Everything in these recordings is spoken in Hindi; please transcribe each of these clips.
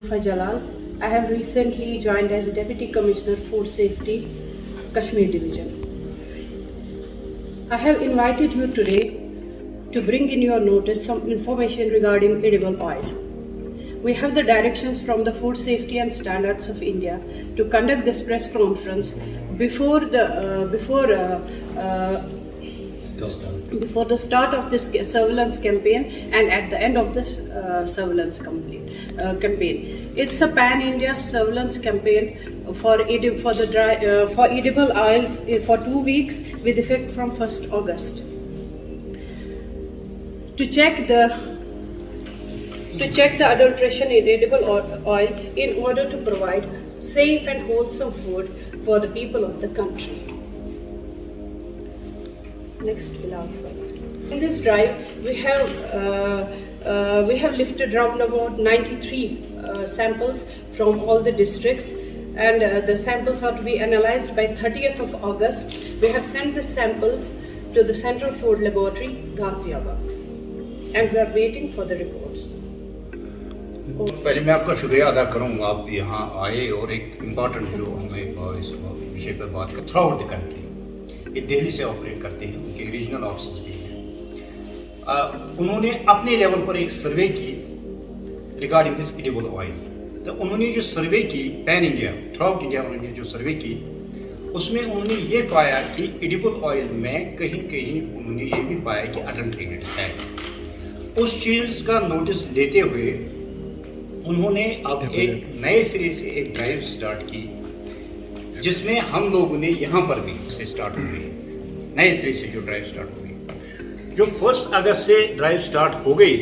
Jalal. I have recently joined as Deputy Commissioner Food Safety, Kashmir Division. I have invited you today to bring in your notice some information regarding edible oil. We have the directions from the Food Safety and Standards of India to conduct this press conference before the start of this surveillance campaign and at the end of this surveillance campaign. It's a pan-India surveillance campaign for edible oil for 2 weeks with effect from 1st August. To check the adulteration in edible oil in order to provide safe and wholesome food for the people of the country. Next, we'll answer. In this drive, we have lifted round about 93 samples from all the districts, and the samples are to be analyzed by 30th of August. We have sent the samples to the Central Food Laboratory, Ghaziabad, and we are waiting for the reports. पहले मैं आपका शुक्रिया अदा करूँगा, आप यहाँ आए और एक इम्पॉर्टेंट जो हमें इस विषय पर बात कर थ्रू आउट द कंट्री, ये दिल्ली से ऑपरेट करते हैं, उनके रीजनल ऑफिसर्स भी हैं। उन्होंने अपने लेवल पर एक सर्वे की रिगार्डिंग दिस एडिबल ऑयल। तो उन्होंने जो सर्वे की pan India through out India उन्होंने जो सर्वे की, उसमें उन्होंने ये पाया कि एडिबल ऑयल में कहीं कहीं उन्होंने ये भी पाया कि अडल्ट्रेटेड है। उस चीज़ का नोटिस लेते हुए उन्होंने अब एक नए सिरे से एक ड्राइव स्टार्ट की, जिसमें हम लोगों ने यहाँ पर भी से स्टार्ट हो गई, नए सिरे से जो ड्राइव स्टार्ट हो गई, जो 1 अगस्त से ड्राइव स्टार्ट हो गई,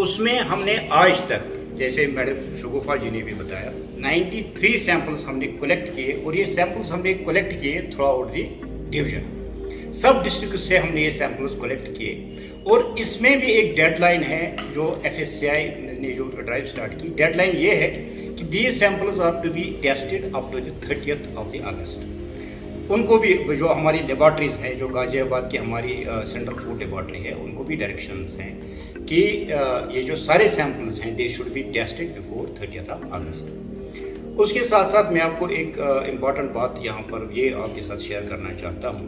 उसमें हमने आज तक, जैसे मैडम शगुफा जी ने भी बताया, 93 सैंपल्स हमने कलेक्ट किए, और ये सैंपल्स हमने कलेक्ट किए थ्रू आउट दी डिवीजन। सब डिस्ट्रिक्ट से हमने ये सैंपल्स कलेक्ट किए, और इसमें भी एक डेडलाइन है जो FSCI ने जो ड्राइव स्टार्ट की। डेडलाइन ये है कि these samples are to be tested up to the 30th of the August. उनको भी जो हमारी लेबॉर्ट्रीज हैं, जो गाजियाबाद की हमारी सेंट्रल फूड लेबॉर्ट्री है, उनको भी डायरेक्शंस हैं कि ये जो सारे सैंपल्स हैं they should be tested before 30th of अगस्त। उसके साथ साथ मैं आपको एक इम्पॉर्टेंट बात यहाँ पर ये आपके साथ शेयर करना चाहता हूँ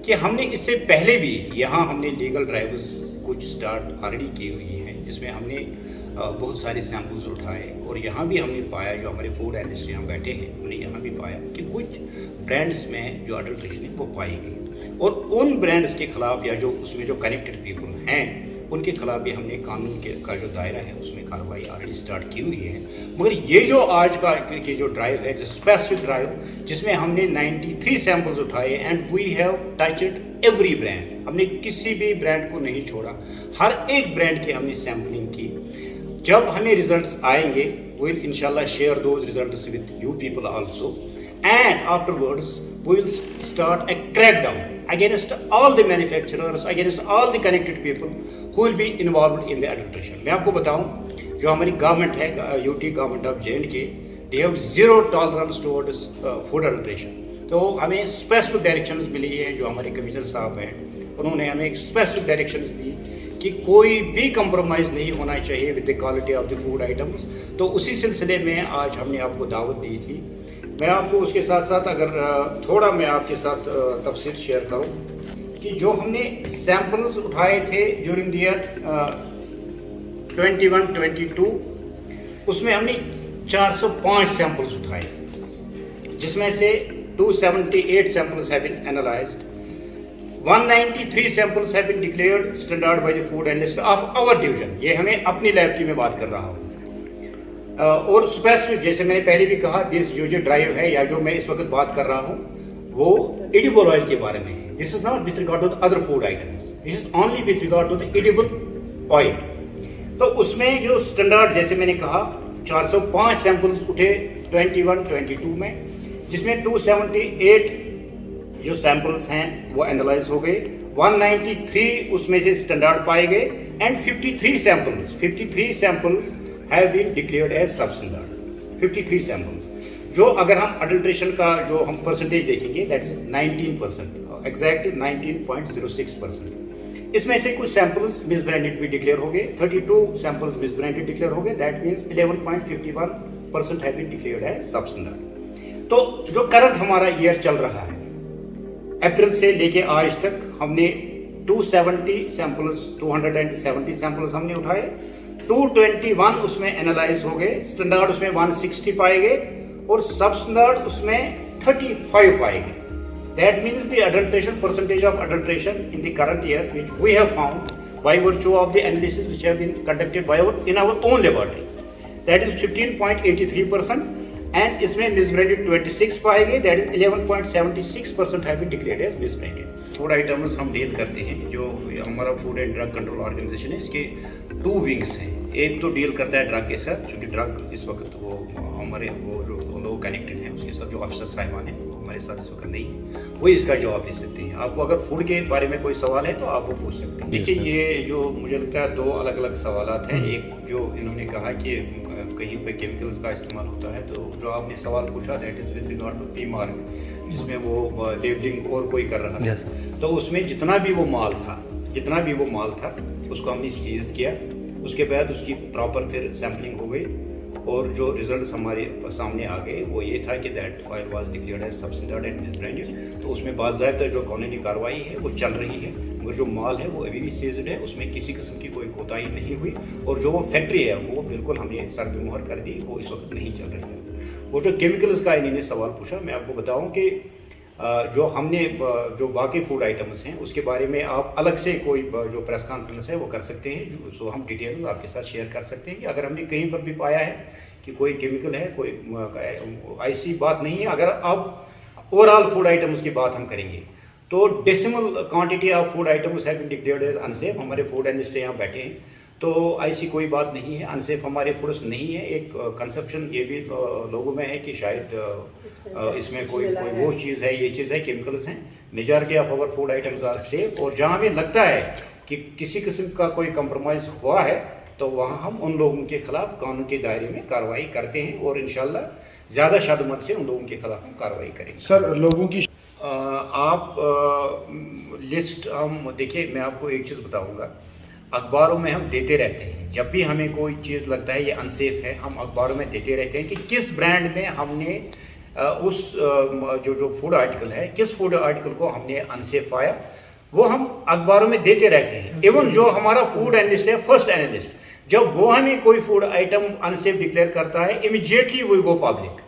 कि हमने इससे पहले भी यहाँ हमने लीगल ड्राइव्स कुछ स्टार्ट ऑलरेडी की हुई हैं, जिसमें हमने बहुत सारे सैंपल्स उठाए, और यहाँ भी हमने पाया, जो हमारे फूड एनालिस्ट यहाँ बैठे हैं, हमने यहाँ भी पाया कि कुछ ब्रांड्स में जो अडल्ट्रेशन है वो पाई गई, और उन ब्रांड्स के खिलाफ या जो उसमें जो कनेक्टेड पीपल हैं उनके खिलाफ भी हमने कानून का जो दायरा है उसमें कार्रवाई ऑलरेडी स्टार्ट की हुई है। मगर ये जो आज का ये जो ड्राइव है, जो स्पेसिफिक ड्राइव, जिसमें हमने 93 सैंपल्स उठाए and we have touched every brand, हमने किसी भी ब्रांड को नहीं छोड़ा, हर एक ब्रांड की हमने सैम्पलिंग की। जब हमें रिजल्ट्स आएंगे, वी विल इंशाल्लाह share those results with you people also, and afterwards we will start a crackdown against all the manufacturers, against all the connected people who will be involved in the adulteration. मैं आपको बताऊं, जो हमारी गवर्नमेंट है, UT government of JNK, they have zero tolerance towards food adulteration. तो हमें स्पेसिफिक डायरेक्शंस मिली है, जो हमारे कमिश्नर साहब हैं उन्होंने हमें स्पेसिफिक डायरेक्शंस दी कि कोई भी कंप्रोमाइज़ नहीं होना चाहिए with the quality of the food items. तो उसी सिलसिले में आज हमने आपको दावत दी थी। मैं आपको उसके साथ साथ अगर थोड़ा मैं आपके साथ तफसील शेयर करूं कि जो हमने सैंपल्स उठाए थे ड्यूरिंग द ईयर 21-22, उसमें हमने 405 सैंपल्स उठाए, जिसमें से 278 samples have been analysed, 193 samples have been declared standard by the food analyst of our division. ये हमें अपनी लैब की मैं बात कर रहा हूँ। और स्पेसिफिक, जैसे मैंने पहले भी कहा, दिस जो ड्राइव है या जो मैं इस वक्त बात कर रहा हूँ वो एडिबल ऑयल के बारे में है। This is not with regard to the other food items, this is only with regard to the edible oil. तो उसमें जो स्टैंडर्ड, जैसे मैंने कहा, 405 सैंपल्स उठे 21-22 में, जिसमें 278 जो सैंपल्स हैं वो एनालाइज हो गए, 193 उसमें से स्टैंडर्ड पाए गए, and 53 samples have been declared as substandard। 53 samples, जो अगर हम अडल्ट्रेशन का जो हम परसेंटेज देखेंगे दैट इज 19%, एग्जैक्ट 19.06%। इसमें से कुछ सैंपल्स मिसब्रांडेड भी डिक्लेयर हो गए, 32 सैंपल्स मिसब्रांडेड डिक्लेयर हो गए, that means 11.51% have been declared as substandard. तो जो करंट हमारा ईयर चल रहा है, अप्रैल से लेके आज तक हमने 270 सैंपल्स हमने उठाए, 221 उसमें एनालाइज हो गए, स्टैंडर्ड उसमें 160 पाए गए और सब स्टैंडर्ड उसमें 35 पाए गए। That means the adulteration percentage of adulteration in the current year, which we have found by virtue of the analysis which have been conducted by in our own laboratory, that is 15.83%, and इसमें misbranded 26 पाए गए, that is 11.76% have been declared as misbranded। Food items हम डील करते हैं, जो हमारा food and drug control organisation है, इसके 2 विंग्स हैं। एक तो डील करता है ड्रग के साथ, क्योंकि ड्रग इस वक्त वो हमारे वो जो लोग कनेक्टेड हैं उसके साथ, जो अफसर साहिबान हैं हमारे साथ इस वक्त नहीं है, वही इसका जवाब दे सकते हैं। आपको अगर फूड के बारे में कोई सवाल है तो आप वो पूछ सकते हैं। देखिए, ये जो मुझे लगता है 2 अलग अलग सवालात हैं। एक जो इन्होंने कहा कि कहीं पे केमिकल्स का इस्तेमाल होता है, तो जो आपने सवाल पूछा that is with regard to P mark, जिसमें वो लेबलिंग और कोई कर रहा था, तो उसमें जितना भी वो माल था उसको हमने सीज किया। उसके बाद उसकी प्रॉपर फिर सैम्पलिंग हो गई और जो रिजल्ट्स हमारे सामने आ गए वो ये था कि that oil was declared as substandard and misbranded. तो उसमें बाज़ाब्ता जो कानूनी कार्रवाई है वो चल रही है, मगर जो माल है वो अभी भी सीज्ड है, उसमें किसी किस्म की कोई कोताही नहीं हुई और जो वो फैक्ट्री है वो बिल्कुल हमने सर पे मुहर कर दी, वो इस वक्त नहीं चल रही है। वो जो केमिकल्स का इन्होंने सवाल पूछा, मैं आपको बताऊँ कि जो हमने जो बाकी फूड आइटम्स हैं उसके बारे में आप अलग से कोई जो प्रेस कॉन्फ्रेंस है वो कर सकते हैं, सो हम डिटेल्स आपके साथ शेयर कर सकते हैं कि अगर हमने कहीं पर भी पाया है कि कोई केमिकल है, कोई ऐसी बात नहीं है। अगर आप ओवरऑल फूड आइटम्स की बात हम करेंगे तो decimal quantity of food items have been declared as unsafe. हमारे फूड एनालिस्ट यहाँ बैठे हैं, तो ऐसी कोई बात नहीं है, अनसेफ हमारे फूड्स नहीं है। एक कंसेप्शन ये भी लोगों में है कि शायद इसमें कोई वो चीज़ है, ये चीज़ है, केमिकल्स हैं। Majority of our food items are safe, और जहाँ हमें लगता है कि किसी किस्म का कोई कंप्रोमाइज़ हुआ है तो वहाँ हम उन लोगों के खिलाफ कानून के दायरे में कार्रवाई करते हैं और इंशाल्लाह ज़्यादा शादमत से उन लोगों के खिलाफ हम कार्रवाई करेंगे। सर, लोगों की आप लिस्ट हम देखिए, मैं आपको एक चीज़ बताऊँगा, अखबारों में हम देते रहते हैं, जब भी हमें कोई चीज़ लगता है ये अनसेफ है, हम अखबारों में देते रहते हैं कि किस ब्रांड में हमने उस जो फूड आर्टिकल है, किस फूड आर्टिकल को हमने अनसेफ पाया, वो हम अखबारों में देते रहते हैं। इवन जो हमारा फूड एनालिस्ट है, फर्स्ट एनालिस्ट, जब वो हमें कोई फूड आइटम अनसेफ डिक्लेयर करता है, इमीडिएटली वी गो पब्लिक।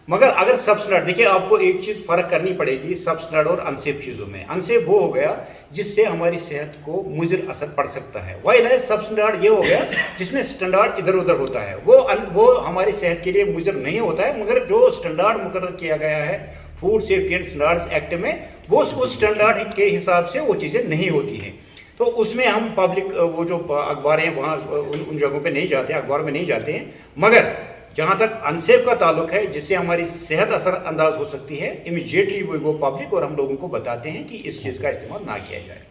मगर अगर सबस्टैंडर्ड, देखिए आपको एक चीज़ फ़र्क करनी पड़ेगी सबस्टैंडर्ड और अनसेफ चीज़ों में। अनसेफ वो हो गया जिससे हमारी सेहत को मुज़िर असर पड़ सकता है, वाइल है सबस्टैंडर्ड ये हो गया जिसमें स्टैंडर्ड इधर उधर होता है, वो हमारी सेहत के लिए मुज़िर नहीं होता है। मगर जो स्टैंडर्ड मुकर्रर किया गया है food safety and standards act में, वो उस स्टैंडर्ड के हिसाब से वो चीज़ें नहीं होती हैं। तो उसमें हम पब्लिक वो जो अखबारें वहाँ उन जगहों पे नहीं जाते, अखबार में नहीं जाते हैं। मगर जहाँ तक अनसेफ का ताल्लुक है, जिससे हमारी सेहत असर अंदाज हो सकती है, इमीडिएटली वो पब्लिक और हम लोगों को बताते हैं कि इस चीज़ का इस्तेमाल ना किया जाए।